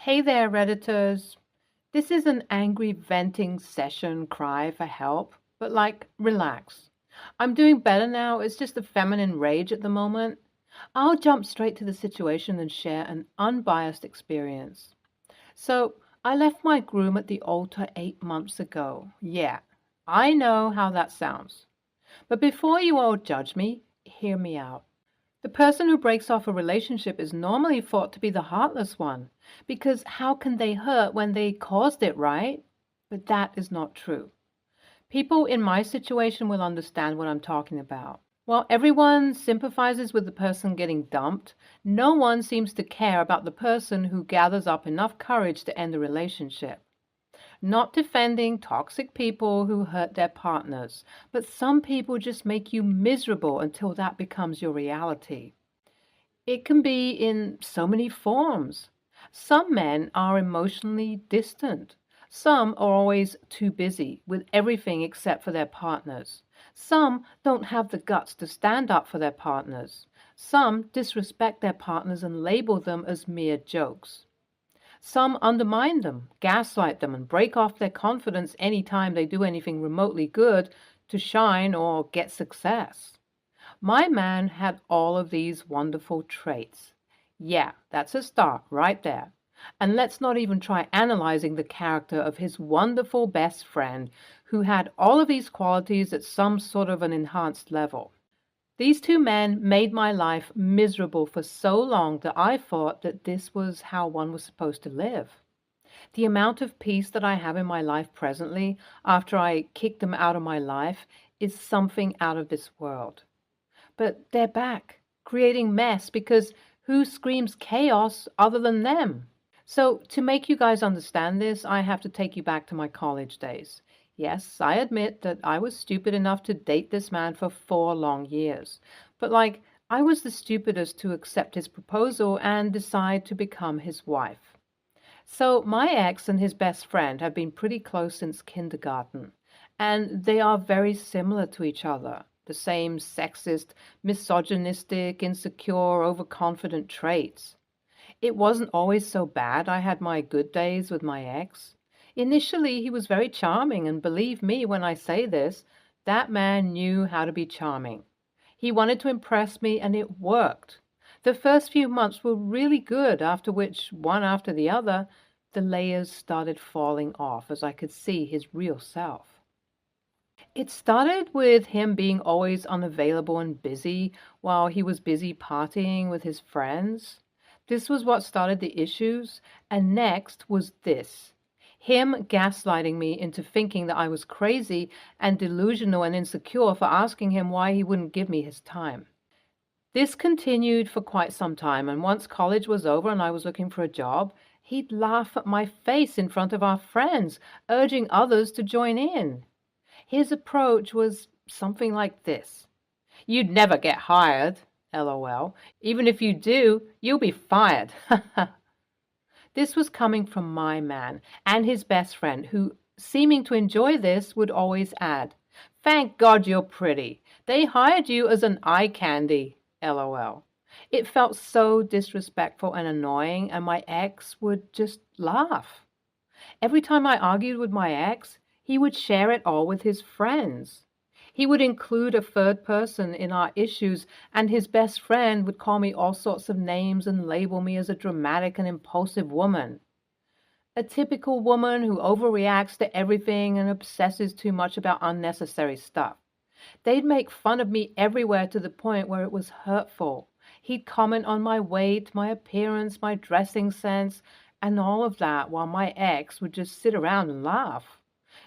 Hey there, Redditors. This is an angry venting session cry for help, but relax. I'm doing better now. It's just a feminine rage at the moment. I'll jump straight to the situation and share an unbiased experience. So, I left my groom at the altar 8 months ago. Yeah, I know how that sounds. But before you all judge me, hear me out. The person who breaks off a relationship is normally thought to be the heartless one, because how can they hurt when they caused it, right? But that is not true. People in my situation will understand what I'm talking about. While everyone sympathizes with the person getting dumped, no one seems to care about the person who gathers up enough courage to end the relationship. Not defending toxic people who hurt their partners, but some people just make you miserable until that becomes your reality. It can be in so many forms. Some men are emotionally distant. Some are always too busy with everything except for their partners. Some don't have the guts to stand up for their partners. Some disrespect their partners and label them as mere jokes. Some undermine them, gaslight them, and break off their confidence any time they do anything remotely good to shine or get success. My man had all of these wonderful traits. Yeah, that's a start right there. And let's not even try analyzing the character of his wonderful best friend, who had all of these qualities at some sort of an enhanced level. These two men made my life miserable for so long that I thought that this was how one was supposed to live. The amount of peace that I have in my life presently, after I kicked them out of my life, is something out of this world. But they're back, creating mess because who screams chaos other than them? So, to make you guys understand this, I have to take you back to my college days. Yes, I admit that I was stupid enough to date this man for 4 long years. But, I was the stupidest to accept his proposal and decide to become his wife. So, my ex and his best friend have been pretty close since kindergarten, and they are very similar to each other. The same sexist, misogynistic, insecure, overconfident traits. It wasn't always so bad. I had my good days with my ex. Initially, he was very charming, and believe me when I say this, that man knew how to be charming. He wanted to impress me, and it worked. The first few months were really good, after which, one after the other, the layers started falling off as I could see his real self. It started with him being always unavailable and busy while he was busy partying with his friends. This was what started the issues, and next was this. Him gaslighting me into thinking that I was crazy and delusional and insecure for asking him why he wouldn't give me his time. This continued for quite some time, and once college was over and I was looking for a job, he'd laugh at my face in front of our friends, urging others to join in. His approach was something like this. You'd never get hired, LOL. Even if you do, you'll be fired. This was coming from my man and his best friend, who, seeming to enjoy this, would always add, Thank God you're pretty. They hired you as an eye candy, LOL. It felt so disrespectful and annoying, and my ex would just laugh. Every time I argued with my ex, he would share it all with his friends. He would include a third person in our issues, and his best friend would call me all sorts of names and label me as a dramatic and impulsive woman. A typical woman who overreacts to everything and obsesses too much about unnecessary stuff. They'd make fun of me everywhere to the point where it was hurtful. He'd comment on my weight, my appearance, my dressing sense, and all of that while my ex would just sit around and laugh.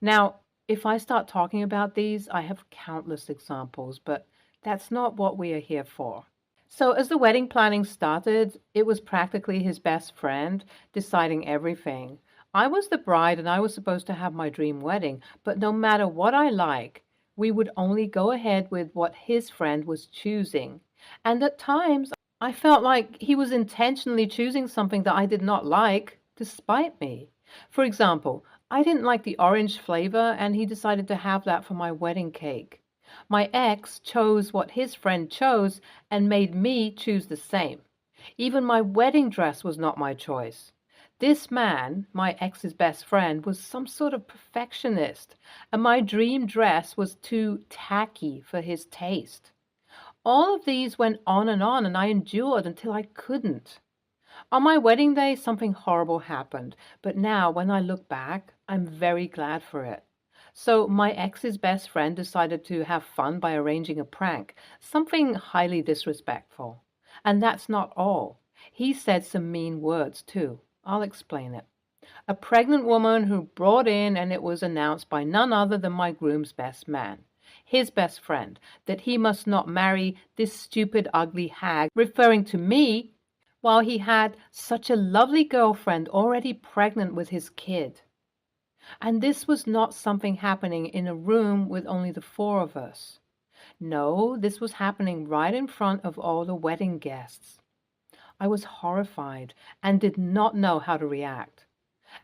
Now, if I start talking about these, I have countless examples, but that's not what we are here for. So, as the wedding planning started, it was practically his best friend deciding everything. I was the bride and I was supposed to have my dream wedding, but no matter what I like, we would only go ahead with what his friend was choosing. And at times, I felt like he was intentionally choosing something that I did not like to spite me. For example, I didn't like the orange flavor, and he decided to have that for my wedding cake. My ex chose what his friend chose and made me choose the same. Even my wedding dress was not my choice. This man, my ex's best friend, was some sort of perfectionist, and my dream dress was too tacky for his taste. All of these went on, and I endured until I couldn't. On my wedding day, something horrible happened, but now when I look back, I'm very glad for it. So, my ex's best friend decided to have fun by arranging a prank, something highly disrespectful. And that's not all. He said some mean words, too. I'll explain it. A pregnant woman who brought in, and it was announced by none other than my groom's best man, his best friend, that he must not marry this stupid, ugly hag, referring to me while he had such a lovely girlfriend already pregnant with his kid. And this was not something happening in a room with only the four of us. No, this was happening right in front of all the wedding guests. I was horrified and did not know how to react.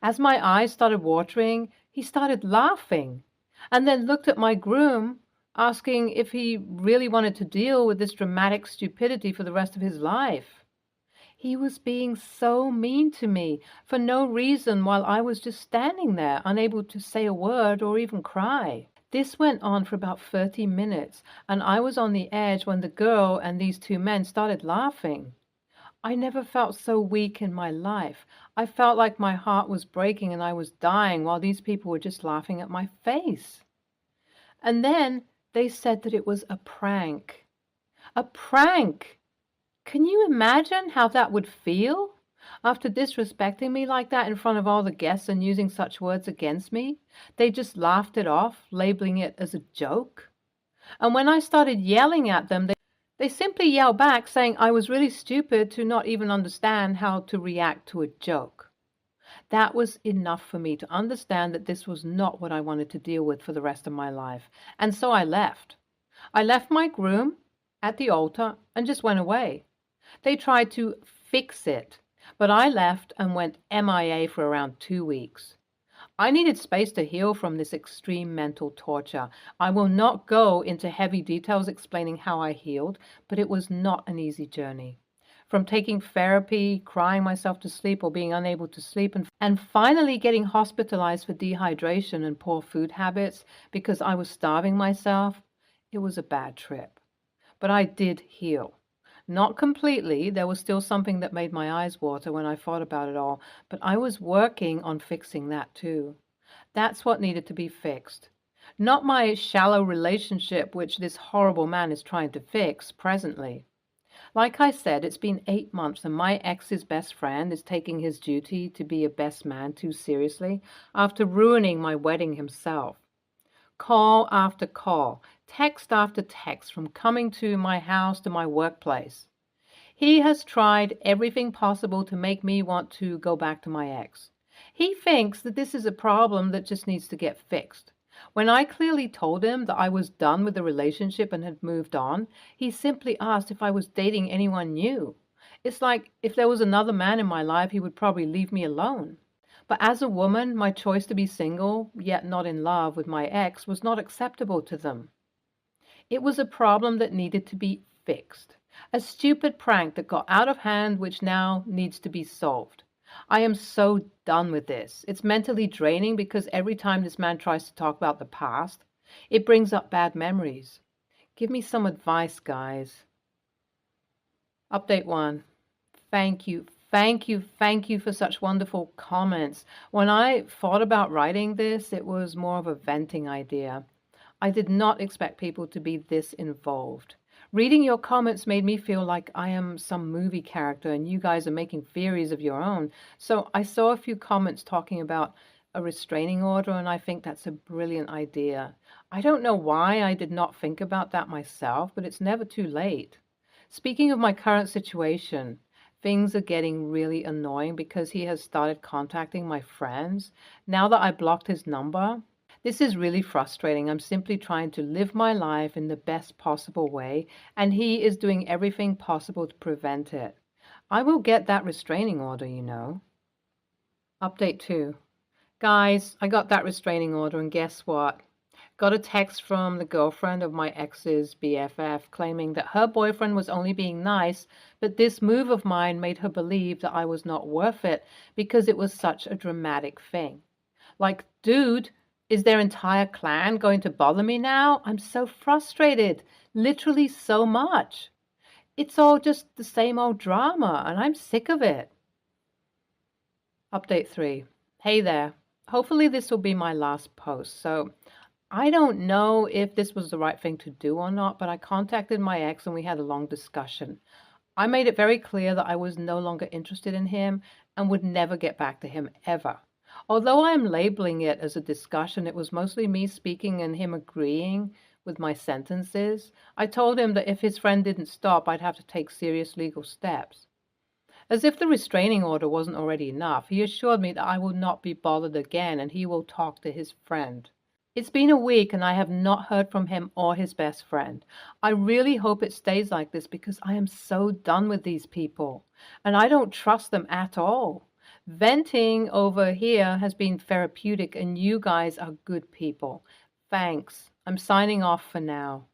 As my eyes started watering, he started laughing and then looked at my groom, asking if he really wanted to deal with this dramatic stupidity for the rest of his life. He was being so mean to me for no reason while I was just standing there, unable to say a word or even cry. This went on for about 30 minutes, and I was on the edge when the girl and these two men started laughing. I never felt so weak in my life. I felt like my heart was breaking and I was dying while these people were just laughing at my face. And then they said that it was a prank. A prank! Can you imagine how that would feel? After disrespecting me like that in front of all the guests and using such words against me, they just laughed it off, labeling it as a joke. And when I started yelling at them, they simply yelled back, saying I was really stupid to not even understand how to react to a joke. That was enough for me to understand that this was not what I wanted to deal with for the rest of my life. And so I left. I left my groom at the altar and just went away. They tried to fix it, but I left and went MIA for around 2 weeks. I needed space to heal from this extreme mental torture. I will not go into heavy details explaining how I healed, but it was not an easy journey. From taking therapy, crying myself to sleep or being unable to sleep, and finally getting hospitalized for dehydration and poor food habits because I was starving myself, it was a bad trip. But I did heal. Not completely. There was still something that made my eyes water when I thought about it all, but I was working on fixing that too. That's what needed to be fixed. Not my shallow relationship, which this horrible man is trying to fix presently. Like I said, it's been 8 months and my ex's best friend is taking his duty to be a best man too seriously after ruining my wedding himself. Call after call, text after text, from coming to my house to my workplace. He has tried everything possible to make me want to go back to my ex. He thinks that this is a problem that just needs to get fixed. When I clearly told him that I was done with the relationship and had moved on, he simply asked if I was dating anyone new. It's like if there was another man in my life, he would probably leave me alone. But as a woman, my choice to be single, yet not in love with my ex, was not acceptable to them. It was a problem that needed to be fixed. A stupid prank that got out of hand, which now needs to be solved. I am so done with this. It's mentally draining because every time this man tries to talk about the past, it brings up bad memories. Give me some advice, guys. Update 1. Thank you. Thank you for such wonderful comments. When I thought about writing this, it was more of a venting idea. I did not expect people to be this involved. Reading your comments made me feel like I am some movie character and you guys are making theories of your own. So I saw a few comments talking about a restraining order, and I think that's a brilliant idea. I don't know why I did not think about that myself, but it's never too late. Speaking of my current situation, things are getting really annoying because he has started contacting my friends now that I blocked his number. This is really frustrating. I'm simply trying to live my life in the best possible way, and he is doing everything possible to prevent it. I will get that restraining order, you know. Update 2. Guys, I got that restraining order, and guess what? Got a text from the girlfriend of my ex's BFF claiming that her boyfriend was only being nice, but this move of mine made her believe that I was not worth it because it was such a dramatic thing. Like, dude, is their entire clan going to bother me now? I'm so frustrated. Literally so much. It's all just the same old drama, and I'm sick of it. Update 3. Hey there. Hopefully this will be my last post. So I don't know if this was the right thing to do or not, but I contacted my ex and we had a long discussion. I made it very clear that I was no longer interested in him and would never get back to him ever. Although I am labeling it as a discussion, it was mostly me speaking and him agreeing with my sentences. I told him that if his friend didn't stop, I'd have to take serious legal steps. As if the restraining order wasn't already enough, he assured me that I will not be bothered again and he will talk to his friend. It's been a week and I have not heard from him or his best friend. I really hope it stays like this because I am so done with these people and I don't trust them at all. Venting over here has been therapeutic and you guys are good people. Thanks. I'm signing off for now.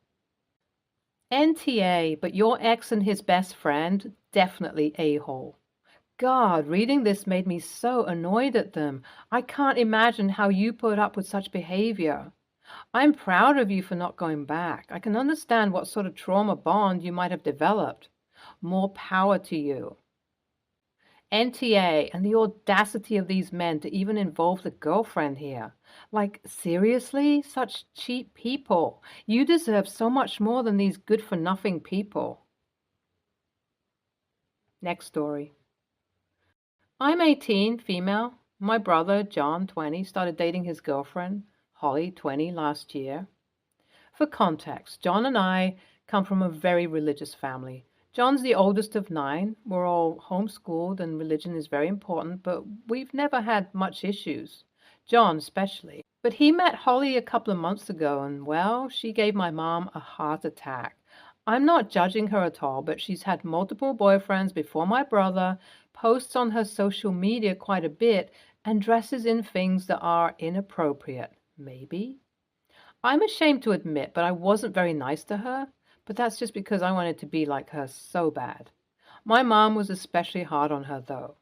NTA, but your ex and his best friend, definitely a-hole. God, reading this made me so annoyed at them. I can't imagine how you put up with such behavior. I'm proud of you for not going back. I can understand what sort of trauma bond you might have developed. More power to you. NTA, and the audacity of these men to even involve the girlfriend here. Like, seriously? Such cheap people. You deserve so much more than these good-for-nothing people. Next story. I'm 18, female. My brother, John, 20, started dating his girlfriend, Holly, 20, last year. For context, John and I come from a very religious family. John's the oldest of 9. We're all homeschooled and religion is very important, but we've never had much issues. John especially. But he met Holly a couple of months ago and, well, she gave my mom a heart attack. I'm not judging her at all, but she's had multiple boyfriends before my brother, posts on her social media quite a bit, and dresses in things that are inappropriate. Maybe? I'm ashamed to admit, but I wasn't very nice to her. But that's just because I wanted to be like her so bad. My mom was especially hard on her, though.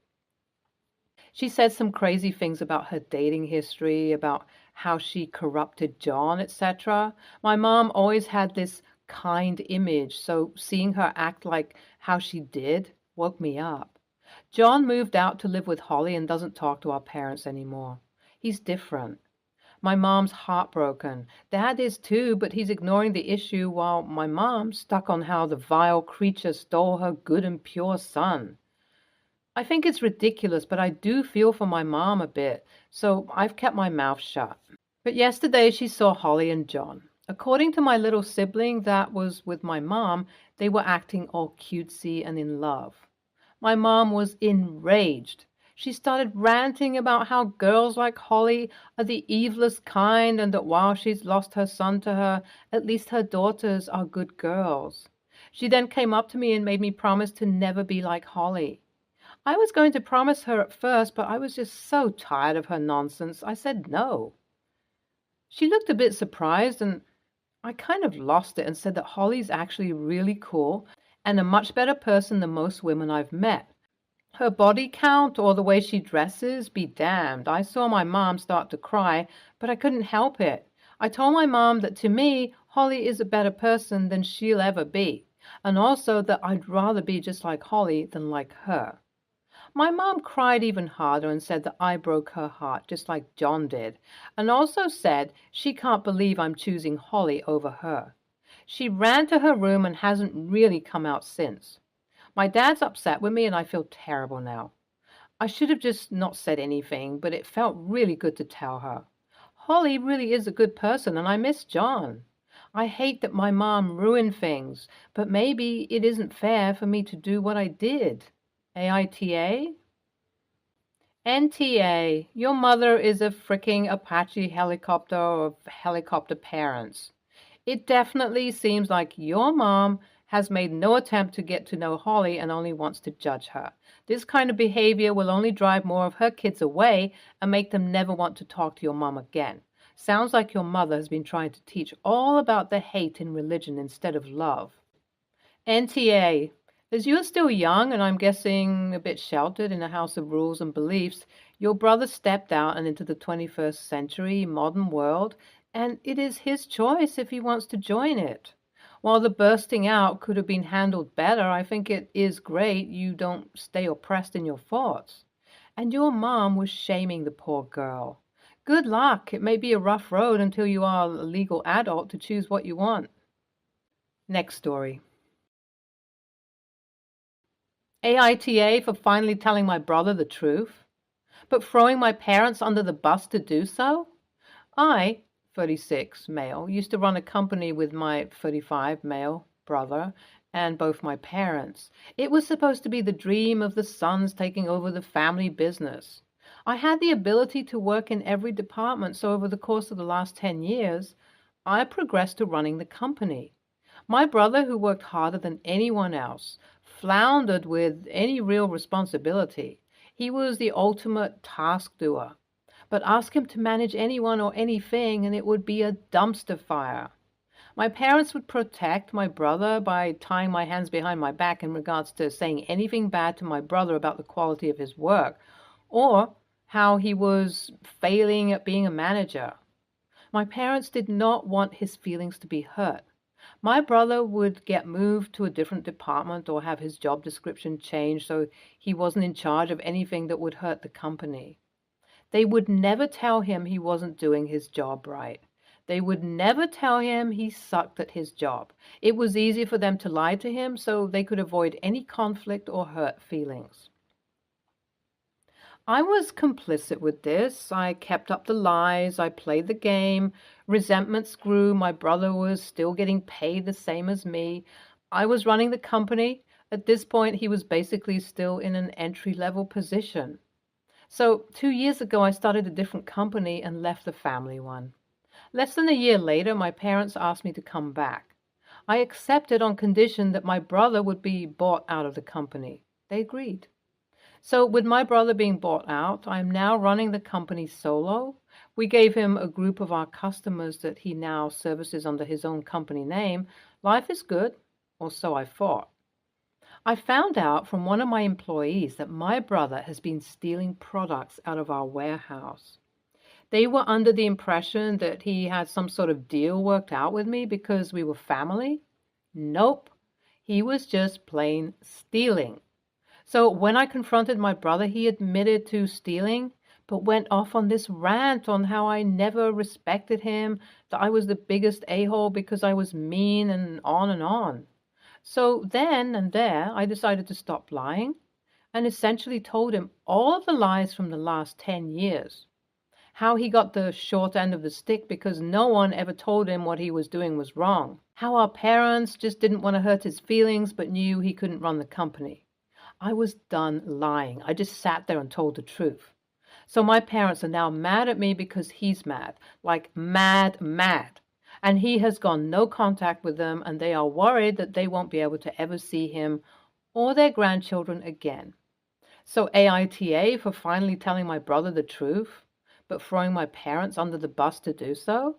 She said some crazy things about her dating history, about how she corrupted John, etc. My mom always had this kind image, so seeing her act like how she did woke me up. John moved out to live with Holly and doesn't talk to our parents anymore. He's different. My mom's heartbroken. Dad is too, but he's ignoring the issue while my mom's stuck on how the vile creature stole her good and pure son. I think it's ridiculous, but I do feel for my mom a bit, so I've kept my mouth shut. But yesterday she saw Holly and John. According to my little sibling that was with my mom, they were acting all cutesy and in love. My mom was enraged. She started ranting about how girls like Holly are the evilest kind and that while she's lost her son to her, at least her daughters are good girls. She then came up to me and made me promise to never be like Holly. I was going to promise her at first, but I was just so tired of her nonsense, I said no. She looked a bit surprised and I kind of lost it and said that Holly's actually really cool and a much better person than most women I've met. Her body count or the way she dresses, be damned. I saw my mom start to cry, but I couldn't help it. I told my mom that to me, Holly is a better person than she'll ever be, and also that I'd rather be just like Holly than like her. My mom cried even harder and said that I broke her heart, just like John did, and also said she can't believe I'm choosing Holly over her. She ran to her room and hasn't really come out since. My dad's upset with me and I feel terrible now. I should have just not said anything, but it felt really good to tell her. Holly really is a good person and I miss John. I hate that my mom ruined things, but maybe it isn't fair for me to do what I did. AITA? NTA, your mother is a fricking Apache helicopter of helicopter parents. It definitely seems like your mom has made no attempt to get to know Holly and only wants to judge her. This kind of behavior will only drive more of her kids away and make them never want to talk to your mom again. Sounds like your mother has been trying to teach all about the hate in religion instead of love. NTA. As you're still young and I'm guessing a bit sheltered in a house of rules and beliefs, your brother stepped out and into the 21st century modern world, and it is his choice if he wants to join it. While the bursting out could have been handled better, I think it is great you don't stay oppressed in your thoughts. And your mom was shaming the poor girl. Good luck. It may be a rough road until you are a legal adult to choose what you want. Next story. AITA for finally telling my brother the truth, but throwing my parents under the bus to do so? I, 36, male, used to run a company with my 35, male, brother and both my parents. It was supposed to be the dream of the sons taking over the family business. I had the ability to work in every department, so over the course of the last 10 years, I progressed to running the company. My brother, who worked harder than anyone else, floundered with any real responsibility. He was the ultimate task doer. But ask him to manage anyone or anything, and it would be a dumpster fire. My parents would protect my brother by tying my hands behind my back in regards to saying anything bad to my brother about the quality of his work or how he was failing at being a manager. My parents did not want his feelings to be hurt. My brother would get moved to a different department or have his job description changed so he wasn't in charge of anything that would hurt the company. They would never tell him he wasn't doing his job right. They would never tell him he sucked at his job. It was easy for them to lie to him so they could avoid any conflict or hurt feelings. I was complicit with this. I kept up the lies. I played the game. Resentments grew. My brother was still getting paid the same as me. I was running the company. At this point, he was basically still in an entry-level position. So 2 years ago, I started a different company and left the family one. Less than a year later, my parents asked me to come back. I accepted on condition that my brother would be bought out of the company. They agreed. So with my brother being bought out, I am now running the company solo. We gave him a group of our customers that he now services under his own company name. Life is good, or so I thought. I found out from one of my employees that my brother has been stealing products out of our warehouse. They were under the impression that he had some sort of deal worked out with me because we were family. Nope, he was just plain stealing. So when I confronted my brother, he admitted to stealing, but went off on this rant on how I never respected him, that I was the biggest a-hole because I was mean, and on and on. So then and there, I decided to stop lying and essentially told him all of the lies from the last 10 years. How he got the short end of the stick because no one ever told him what he was doing was wrong. How our parents just didn't want to hurt his feelings but knew he couldn't run the company. I was done lying. I just sat there and told the truth. So my parents are now mad at me because he's mad, like mad, mad. And he has gone no contact with them, and they are worried that they won't be able to ever see him or their grandchildren again. So AITA for finally telling my brother the truth, but throwing my parents under the bus to do so?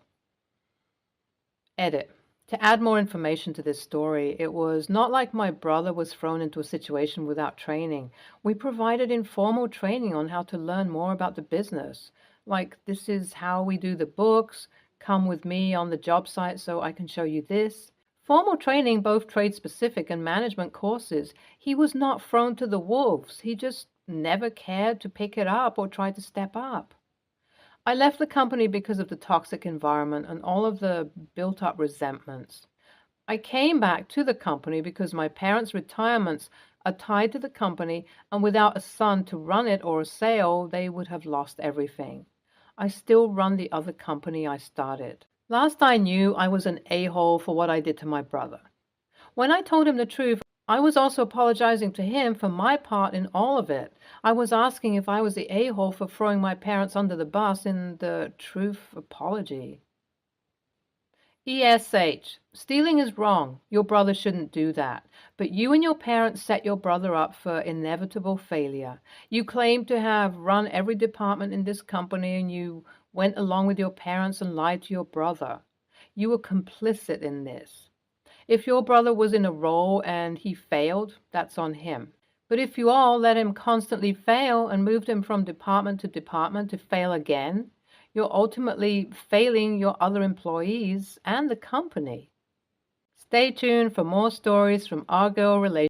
Edit. To add more information to this story, it was not like my brother was thrown into a situation without training. We provided informal training on how to learn more about the business. Like, this is how we do the books, come with me on the job site so I can show you this. Formal training, both trade-specific and management courses. He was not thrown to the wolves. He just never cared to pick it up or try to step up. I left the company because of the toxic environment and all of the built-up resentments. I came back to the company because my parents' retirements are tied to the company, and without a son to run it or a sale, they would have lost everything. I still run the other company I started. Last I knew, I was an a-hole for what I did to my brother. When I told him the truth, I was also apologizing to him for my part in all of it. I was asking if I was the a-hole for throwing my parents under the bus in the truth apology. ESH. Stealing is wrong. Your brother shouldn't do that. But you and your parents set your brother up for inevitable failure. You claim to have run every department in this company and you went along with your parents and lied to your brother. You were complicit in this. If your brother was in a role and he failed, that's on him. But if you all let him constantly fail and moved him from department to department to fail again, you're ultimately failing your other employees and the company. Stay tuned for more stories from our girl relationships.